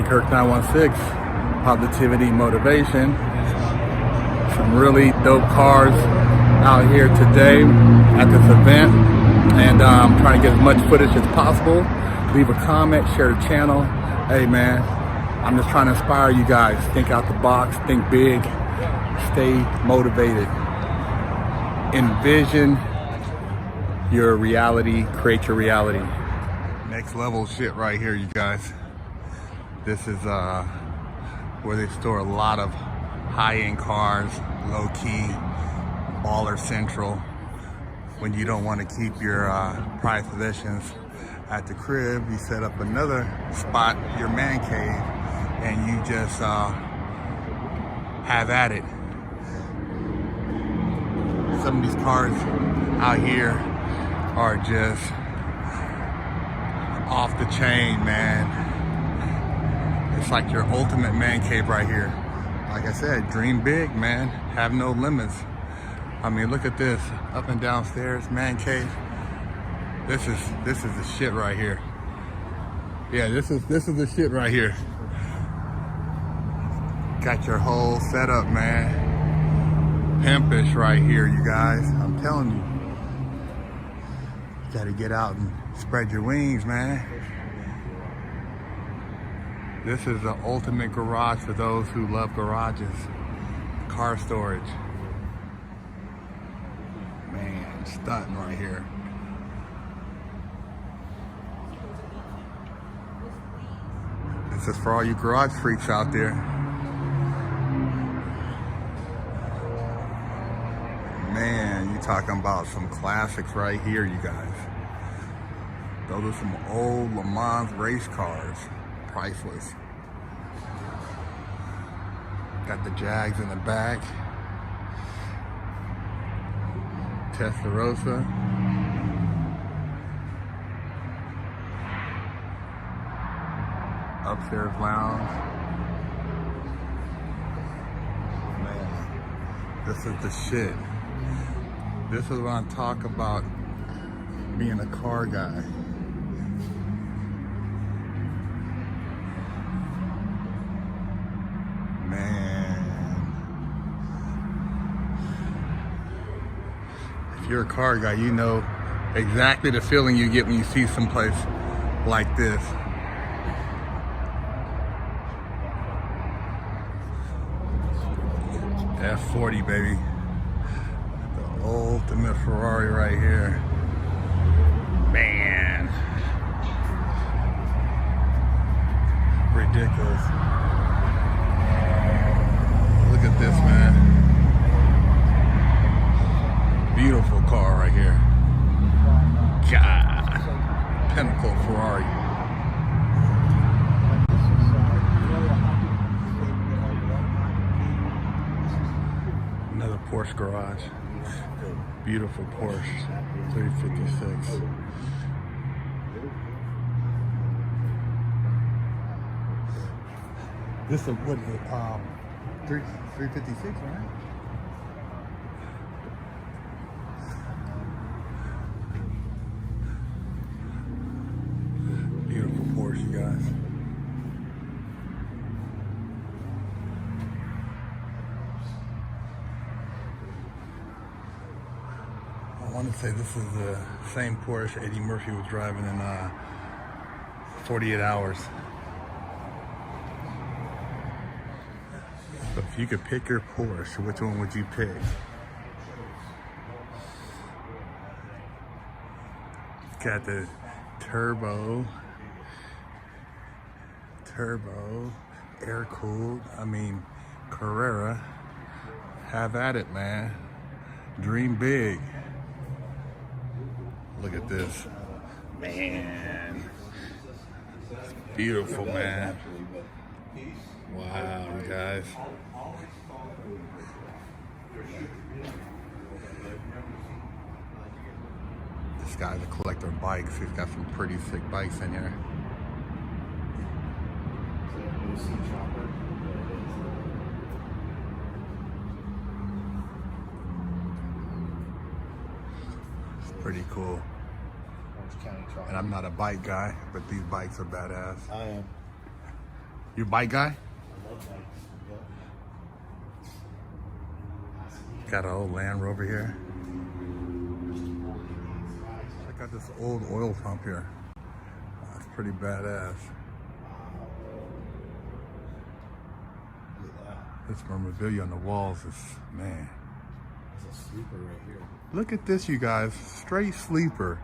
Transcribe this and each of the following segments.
Kirk 916, positivity, motivation. Some really dope cars out here today at this event, and I'm trying to get as much footage as possible. Leave a comment, share the channel. Hey man, I'm just trying to inspire you guys. Think out the box, think big, stay motivated. Envision your reality, create your reality. Next level shit right here, you guys. This is where they store a lot of high-end cars, low-key, baller central. When you don't want to keep your prized possessions at the crib, you set up another spot, your man cave, and you just have at it. Some of these cars out here are just off the chain, man. It's like your ultimate man cave right here. Like I said, dream big, man. Have no limits. I mean, look at this, up and downstairs, man cave. This is the shit right here. Yeah, this is the shit right here. Got your whole setup, man. Pimpish right here, you guys. I'm telling you. You gotta get out and spread your wings, man. This is the ultimate garage for those who love garages. Car storage. Man, stunting right here. This is for all you garage freaks out there. Man, you talking about some classics right here, you guys. Those are some old Le Mans race cars. Priceless. Got the Jags in the back. Testarossa. Upstairs lounge. Man, this is the shit. This is what I'm talking about, being a car guy. Man. If you're a car guy, you know exactly the feeling you get when you see someplace like this. F40, baby. The ultimate Ferrari right here. Man. Ridiculous. Look at this, man. Beautiful car right here. God. Pinnacle Ferrari. Another Porsche garage. Beautiful Porsche 356. This is what is it? 356, right? Beautiful Porsche, you guys. I want to say this is the same Porsche Eddie Murphy was driving in 48 Hours. So if you could pick your Porsche, which one would you pick? Got the turbo, air-cooled, I mean, Carrera. Have at it, man. Dream big. Look at this. Man. It's beautiful, man. Wow, guys. This guy's a collector of bikes. He's got some pretty sick bikes in here. It's pretty cool. And I'm not a bike guy, but these bikes are badass. I am. You a bike guy? Got an old Land Rover here. Check out this old oil pump here. That's pretty badass. This memorabilia on the walls is, man. There's a sleeper right here. Look at this, you guys. Straight sleeper.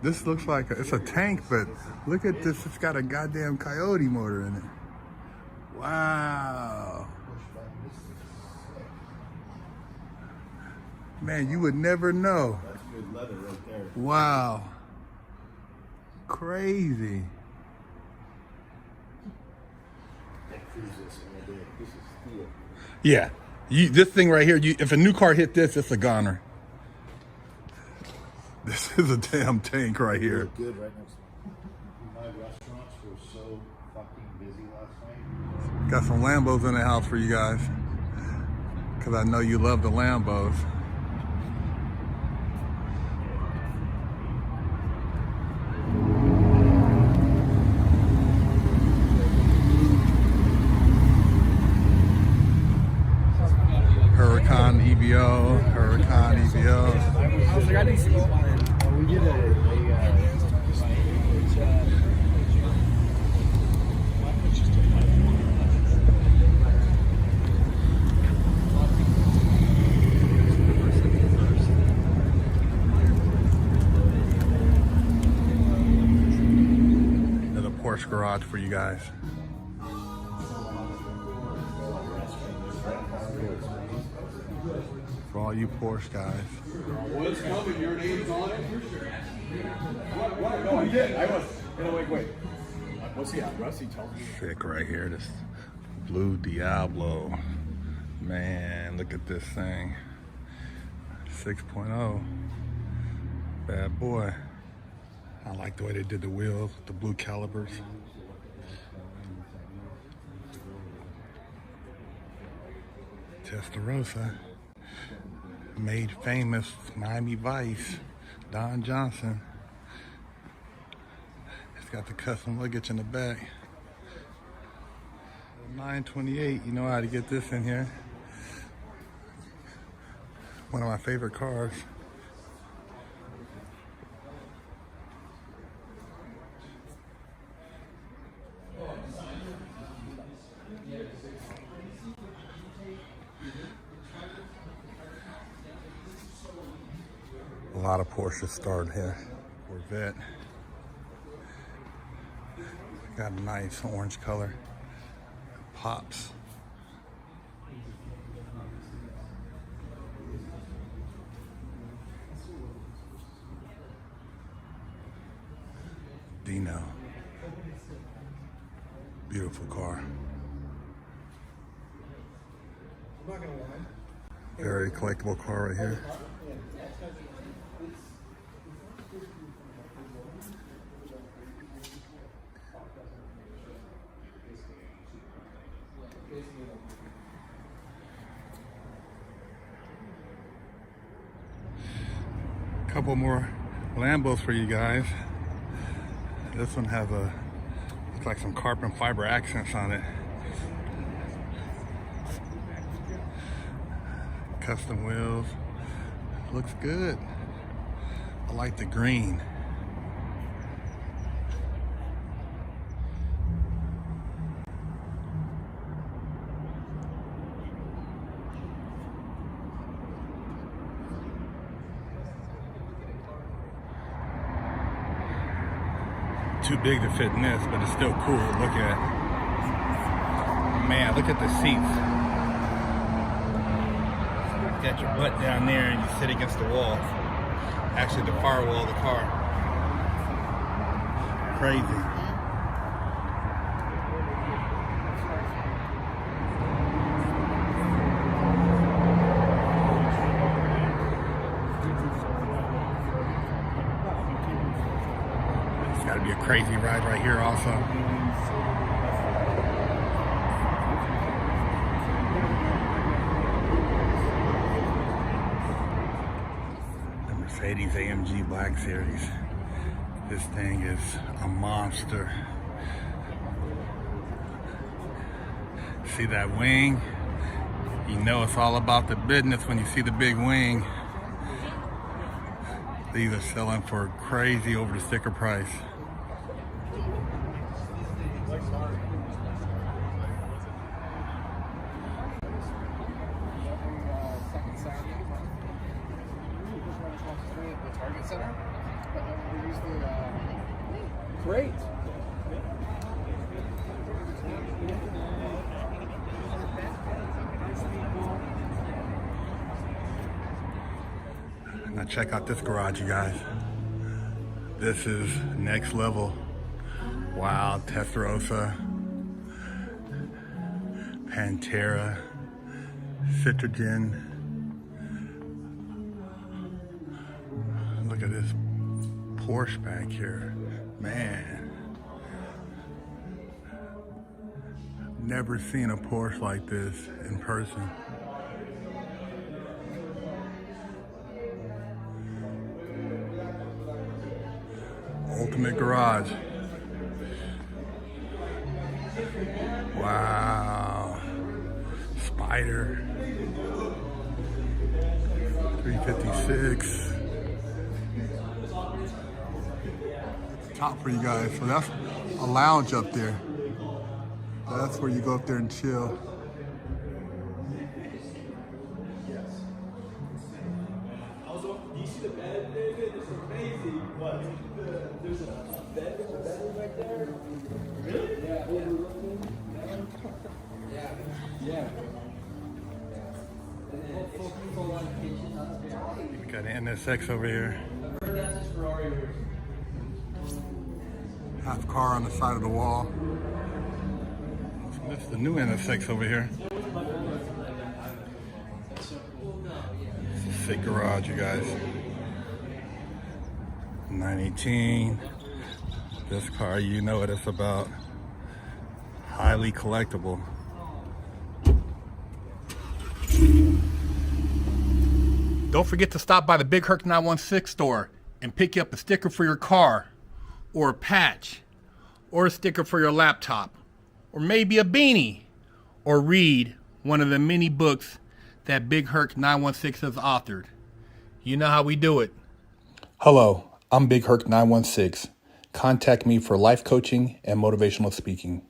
This looks like it's a tank, but look at this. It's got a goddamn Coyote motor in it. Wow. Man, you would never know. That's good leather right there. Wow. Crazy. This is steel. Yeah. This thing right here, if a new car hit this, it's a goner. This is a damn tank right here. Good right next to me. My restaurants were so fucking busy last night. Got some Lambos in the house for you guys. Because I know you love the Lambos. Huracan EVO. I was like, I need to go on it. We did Another Porsche garage for you guys. For all you Porsche guys. What's coming? Your name's on it? What? No, I did. I was gonna wait. What's he at? Rusty told me. Sick right here, this blue Diablo. Man, look at this thing. 6.0. Bad boy. I like the way they did the wheels, the blue calipers. Testarossa. Made famous Miami Vice. Don Johnson. It's got the custom luggage in the back. 928, you know how to get this in here. One of my favorite cars. A lot of Porsches started here. Corvette. Got a nice orange color. Pops. Dino. Beautiful car. Very collectible car right here. Couple more Lambos for you guys. This one has looks like some carbon fiber accents on it. Custom wheels. Looks good. I like the green. Too big to fit in this, but it's still cool to look at. Man, look at the seats. You got your butt down there and you sit against the wall. Actually, the firewall of the car. Crazy. It's got to be a crazy ride right here also. The Mercedes AMG Black Series. This thing is a monster. See that wing? You know it's all about the business when you see the big wing. These are selling for crazy over the sticker price. Great. Now check out this garage, you guys. This is next level. Wow, Testarossa, Pantera, Citrogen. Look at this Porsche back here. Man. Never seen a Porsche like this in person. Ultimate garage. Wow. Spider. 356. Top for you guys. So that's a lounge up there. That's where you go up there and chill. Also, do you see the bed, David? It's amazing. What? There's a bed in the bedroom right there. Really? Yeah. Yeah. We got an NSX over here. Half car on the side of the wall. This is the new NSX over here. It's a sick garage, you guys. 918. This car, you know what it's about. Highly collectible. Don't forget to stop by the Big Herc 916 store and pick you up a sticker for your car, or a patch, or a sticker for your laptop, or maybe a beanie, or read one of the many books that Big Herc 916 has authored. You know how we do it. Hello, I'm Big Herc 916. Contact me for life coaching and motivational speaking.